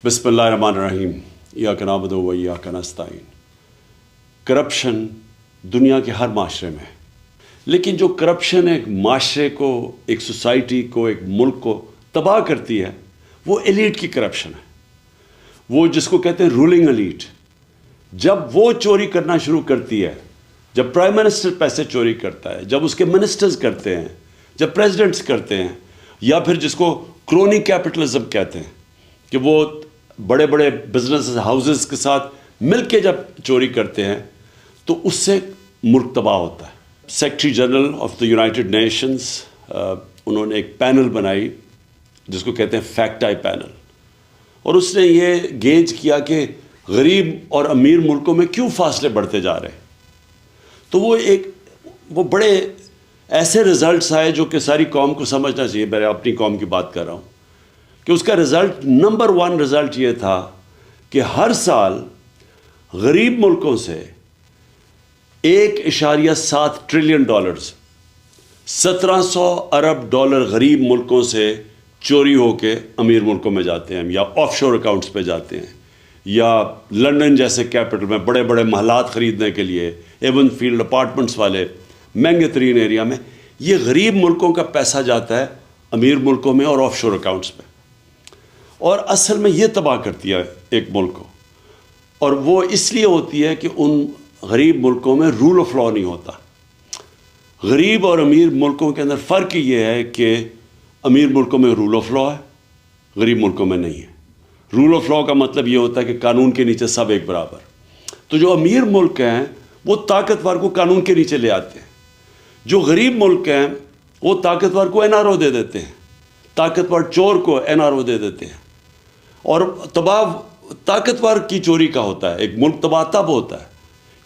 بسم اللہ الرحمن الرحیم ایاک نعبد و ایاک نستعین۔ کرپشن دنیا کے ہر معاشرے میں ہے، لیکن جو کرپشن ایک معاشرے کو، ایک سوسائٹی کو، ایک ملک کو تباہ کرتی ہے وہ ایلیٹ کی کرپشن ہے، وہ جس کو کہتے ہیں رولنگ ایلیٹ۔ جب وہ چوری کرنا شروع کرتی ہے، جب پرائم منسٹر پیسے چوری کرتا ہے، جب اس کے منسٹرز کرتے ہیں، جب پریزیڈنٹس کرتے ہیں، یا پھر جس کو کرونی کیپٹلزم کہتے ہیں کہ وہ بڑے بڑے بزنس ہاؤسز کے ساتھ مل کے جب چوری کرتے ہیں تو اس سے ملک تباہ ہوتا ہے۔ Secretary general of the United nations انہوں نے ایک پینل بنائی جس کو کہتے ہیں فیکٹ آئی پینل، اور اس نے یہ گیج کیا کہ غریب اور امیر ملکوں میں کیوں فاصلے بڑھتے جا رہے ہیں۔ تو وہ بڑے ایسے رزلٹس آئے جو کہ ساری قوم کو سمجھنا چاہیے۔ میں اپنی قوم کی بات کر رہا ہوں کہ اس کا رزلٹ نمبر 1 رزلٹ یہ تھا کہ ہر سال غریب ملکوں سے 1.7 ٹریلین ڈالرز، 1700 ارب ڈالر غریب ملکوں سے چوری ہو کے امیر ملکوں میں جاتے ہیں، یا آف شور اکاؤنٹس پہ جاتے ہیں، یا لنڈن جیسے کیپٹل میں بڑے بڑے محلات خریدنے کے لیے، ایون فیلڈ اپارٹمنٹس والے مہنگے ترین ایریا میں، یہ غریب ملکوں کا پیسہ جاتا ہے امیر ملکوں میں اور آف شور اکاؤنٹس پہ، اور اصل میں یہ تباہ کرتی ہے ایک ملک کو۔ اور وہ اس لیے ہوتی ہے کہ ان غریب ملکوں میں رول آف لا نہیں ہوتا۔ غریب اور امیر ملکوں کے اندر فرق یہ ہے کہ امیر ملکوں میں رول آف لا ہے، غریب ملکوں میں نہیں ہے۔ رول آف لا کا مطلب یہ ہوتا ہے کہ قانون کے نیچے سب ایک برابر۔ تو جو امیر ملک ہیں وہ طاقتور کو قانون کے نیچے لے آتے ہیں، جو غریب ملک ہیں وہ طاقتور کو NRO دے دیتے ہیں، طاقتور چور کو NRO دے دیتے ہیں۔ اور طاقتور کی چوری کا ہوتا ہے، ایک ملک تباہ تب ہوتا ہے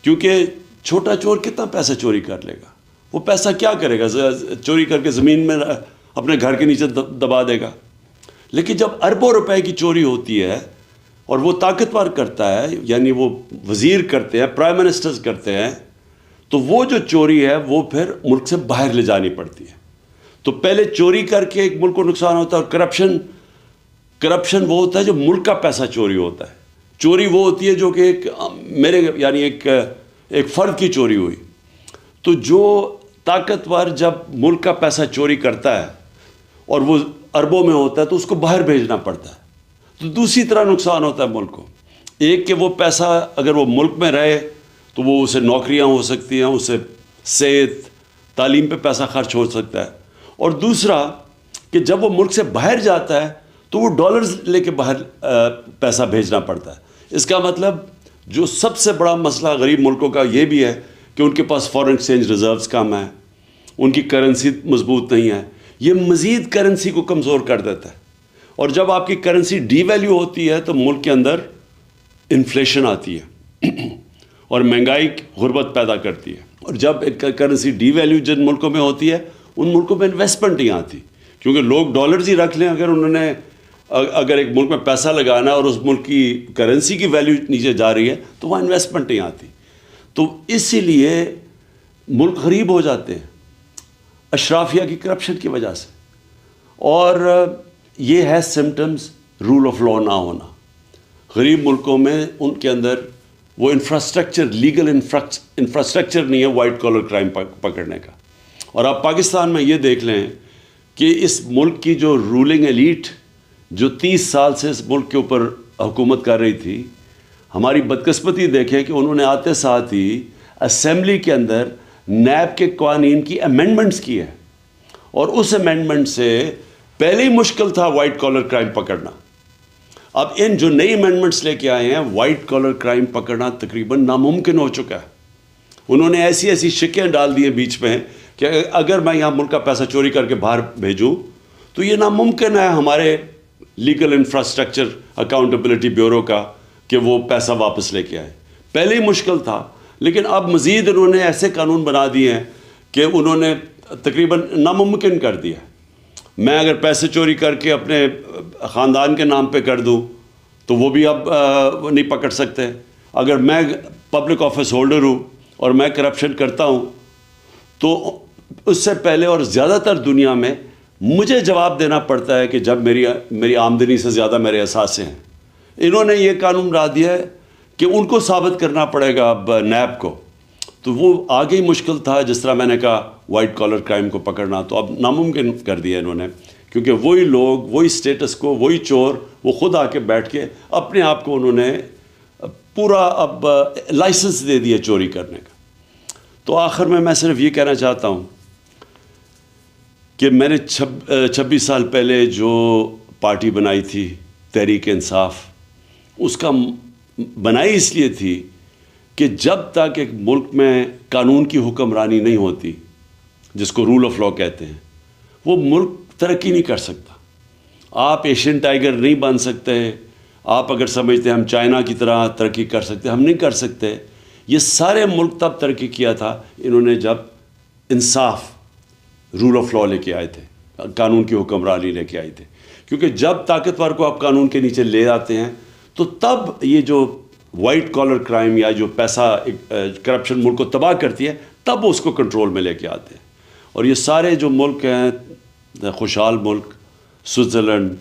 کیونکہ چھوٹا چور کتنا پیسہ چوری کر لے گا، وہ پیسہ کیا کرے گا؟ چوری کر کے زمین میں اپنے گھر کے نیچے دبا دے گا۔ لیکن جب اربوں روپے کی چوری ہوتی ہے اور وہ طاقتور کرتا ہے، یعنی وہ وزیر کرتے ہیں، پرائم منسٹرز کرتے ہیں، تو وہ جو چوری ہے وہ پھر ملک سے باہر لے جانی پڑتی ہے۔ تو پہلے چوری کر کے ایک ملک کو نقصان ہوتا ہے، اور کرپشن وہ ہوتا ہے جو ملک کا پیسہ چوری ہوتا ہے۔ چوری وہ ہوتی ہے جو کہ ایک فرد کی چوری ہوئی۔ تو جو طاقتور جب ملک کا پیسہ چوری کرتا ہے اور وہ اربوں میں ہوتا ہے تو اس کو باہر بھیجنا پڑتا ہے، تو دوسری طرح نقصان ہوتا ہے ملک کو۔ ایک کہ وہ پیسہ اگر وہ ملک میں رہے تو وہ اسے نوکریاں ہو سکتی ہیں، اسے صحت تعلیم پہ پیسہ خرچ ہو سکتا ہے، اور دوسرا کہ جب وہ ملک سے باہر جاتا ہے تو وہ ڈالرز لے کے باہر پیسہ بھیجنا پڑتا ہے۔ اس کا مطلب جو سب سے بڑا مسئلہ غریب ملکوں کا یہ بھی ہے کہ ان کے پاس فارن ایکسچینج ریزروز کم ہیں، ان کی کرنسی مضبوط نہیں ہے، یہ مزید کرنسی کو کمزور کر دیتا ہے۔ اور جب آپ کی کرنسی ڈی ویلیو ہوتی ہے تو ملک کے اندر انفلیشن آتی ہے اور مہنگائی غربت پیدا کرتی ہے۔ اور جب کرنسی ڈی ویلیو جن ملکوں میں ہوتی ہے ان ملکوں میں انویسٹمنٹ نہیں آتی، کیونکہ لوگ ڈالرز ہی رکھ لیں۔ اگر ایک ملک میں پیسہ لگانا ہے اور اس ملک کی کرنسی کی ویلیو نیچے جا رہی ہے تو وہاں انویسٹمنٹ نہیں آتی، تو اسی لیے ملک غریب ہو جاتے ہیں اشرافیہ کی کرپشن کی وجہ سے۔ اور یہ ہے سمٹمز رول آف لا نہ ہونا۔ غریب ملکوں میں ان کے اندر وہ انفراسٹرکچر، لیگل انفراسٹرکچر نہیں ہے وائٹ کالر کرائم پکڑنے کا۔ اور آپ پاکستان میں یہ دیکھ لیں کہ اس ملک کی جو رولنگ ایلیٹ جو 30 سال سے اس ملک کے اوپر حکومت کر رہی تھی، ہماری بدقسمتی دیکھیں کہ انہوں نے آتے ساتھ ہی اسمبلی کے اندر نیب کے قوانین کی امینڈمنٹس کی ہے، اور اس امینڈمنٹ سے پہلے ہی مشکل تھا وائٹ کالر کرائم پکڑنا۔ اب ان جو نئی امینڈمنٹس لے کے آئے ہیں، وائٹ کالر کرائم پکڑنا تقریباً ناممکن ہو چکا ہے۔ انہوں نے ایسی شکیں ڈال دی ہیں بیچ میں کہ اگر میں یہاں ملک کا پیسہ چوری کر کے باہر بھیجوں تو یہ ناممکن ہے ہمارے لیگل انفراسٹرکچر اکاؤنٹیبلٹی بیورو کا کہ وہ پیسہ واپس لے کے آئے۔ پہلے ہی مشکل تھا، لیکن اب مزید انہوں نے ایسے قانون بنا دیے ہیں کہ انہوں نے تقریباً ناممکن کر دیا۔ میں اگر پیسے چوری کر کے اپنے خاندان کے نام پہ کر دوں تو وہ بھی اب نہیں پکڑ سکتے۔ اگر میں پبلک آفس ہولڈر ہوں اور میں کرپشن کرتا ہوں تو اس سے پہلے اور زیادہ تر دنیا میں مجھے جواب دینا پڑتا ہے کہ جب میری آمدنی سے زیادہ میرے اثاثے ہیں، انہوں نے یہ قانون بنا دیا ہے کہ ان کو ثابت کرنا پڑے گا اب نیب کو، تو وہ آگے ہی مشکل تھا. جس طرح میں نے کہا وائٹ کالر کرائم کو پکڑنا، تو اب ناممکن کر دیا انہوں نے، کیونکہ وہی لوگ، وہی سٹیٹس کو، وہی چور، وہ خود آ کے بیٹھ کے اپنے آپ کو انہوں نے پورا اب لائسنس دے دیا چوری کرنے کا. تو آخر میں صرف یہ کہنا چاہتا ہوں کہ میں نے 26 سال پہلے جو پارٹی بنائی تھی تحریک انصاف، اس کا بنائی اس لیے تھی کہ جب تک ایک ملک میں قانون کی حکمرانی نہیں ہوتی، جس کو رول آف لا کہتے ہیں، وہ ملک ترقی نہیں کر سکتا. آپ ایشین ٹائیگر نہیں بن سکتے. آپ اگر سمجھتے ہیں ہم چائنا کی طرح ترقی کر سکتے، ہم نہیں کر سکتے. یہ سارے ملک تب ترقی کیا تھا انہوں نے جب انصاف، رول آف لا لے کے آئے تھے، قانون کی حکمرانی لے کے آئے تھے. کیونکہ جب طاقتور کو آپ قانون کے نیچے لے آتے ہیں تو تب یہ جو وائٹ کالر کرائم یا جو پیسہ کرپشن ملک کو تباہ کرتی ہے، تب اس کو کنٹرول میں لے کے آتے ہیں. اور یہ سارے جو ملک ہیں، خوشحال ملک، سوئٹزرلینڈ،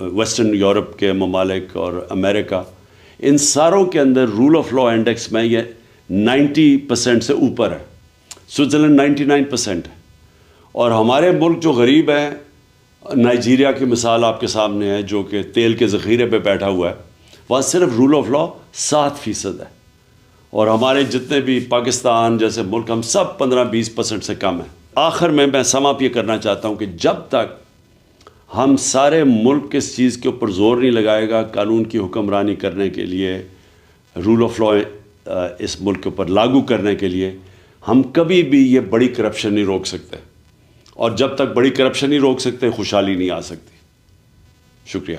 ویسٹرن یورپ کے ممالک اور امریکہ، ان ساروں کے اندر رول آف لا انڈیکس میں یہ 90% سے اوپر ہے. سوئٹزرلینڈ 99% ہے. اور ہمارے ملک جو غریب ہیں، نائجیریا کی مثال آپ کے سامنے ہے، جو کہ تیل کے ذخیرے پہ بیٹھا ہوا ہے، وہاں صرف رول آف لا 7% ہے. اور ہمارے جتنے بھی پاکستان جیسے ملک، ہم سب 15-20% سے کم ہیں. آخر میں سم اپ یہ کرنا چاہتا ہوں کہ جب تک ہم سارے ملک اس چیز کے اوپر زور نہیں لگائے گا قانون کی حکمرانی کرنے کے لیے، رول آف لا اس ملک کے اوپر لاگو کرنے کے لیے، ہم کبھی بھی یہ بڑی کرپشن نہیں روک سکتے. اور جب تک بڑی کرپشن نہیں روک سکتے، خوشحالی نہیں آ سکتی. شکریہ.